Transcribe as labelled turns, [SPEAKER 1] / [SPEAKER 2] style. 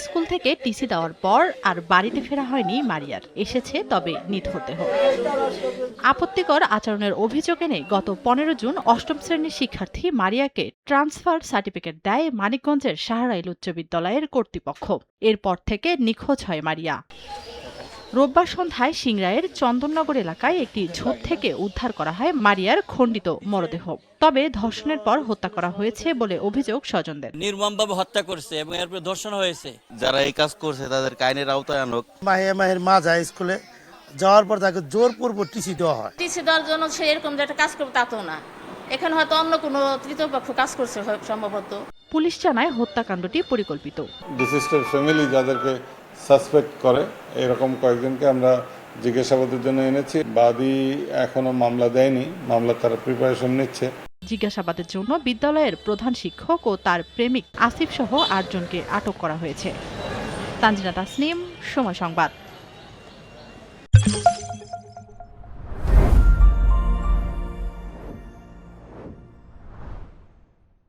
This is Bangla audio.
[SPEAKER 1] স্কুল থেকে টিসি দেওয়ার পর আর বাড়িতে ফেরা হয়নি মারিয়ার। এসেছে তবে নিথর দেহ। আপত্তিকর আচরণের অভিযোগ এনে গত 15 জুন অষ্টম শ্রেণীর শিক্ষার্থী মারিয়াকে ট্রান্সফার সার্টিফিকেট দেয় মানিকগঞ্জের শাহরাইল উচ্চ বিদ্যালয়ের কর্তৃপক্ষ। এরপর থেকে নিখোঁজ হয় মারিয়া। রোববার সন্ধ্যায় সিংড়াইয়ের চন্দননগর এলাকায় একটি ঝোপ থেকে উদ্ধার করা হয় মারিয়ার খণ্ডিত মরদেহ। তবে ধর্ষণের পর হত্যা করা হয়েছে বলে অভিযোগ স্বজনদের।
[SPEAKER 2] নির্মমভাবে হত্যা করছে এবং এরপর ধর্ষণ হয়েছে।
[SPEAKER 3] যারা এই কাজ করছে তাদের আইনের আওতায় আনুক।
[SPEAKER 4] মাহের মা যায় স্কুলে যাওয়ার পর তাকে জোরপূর্বক টিসি দেওয়া হয়।
[SPEAKER 5] টিসি দেওয়ার জন্য সে এরকম যে একটা কাজ করবে তা তো না। এখানে হয়তো অন্য কোনো তৃতীয় পক্ষ কাজ করছে সম্ভবত।
[SPEAKER 1] পুলিশ জানায় হত্যাকাণ্ডটি পরিকল্পিত।
[SPEAKER 6] ডিসিস্টের ফ্যামিলি যাদেরকে সাসপেক্ট করে এরকম কয়েকজনকে আমরা জিজ্ঞাসাবাদের জন্য এনেছি। বাদী এখনো মামলা দেয়নি, মামলা তারা প্রিপারেশন নিচ্ছে।
[SPEAKER 1] জিজ্ঞাসাবাদের জন্য বিদ্যালয়ের প্রধান শিক্ষক ও তার প্রেমিক আসিফ সহ 8 জনকে আটক করা হয়েছে। তানজিনা তাসনিম, সময় সংবাদ।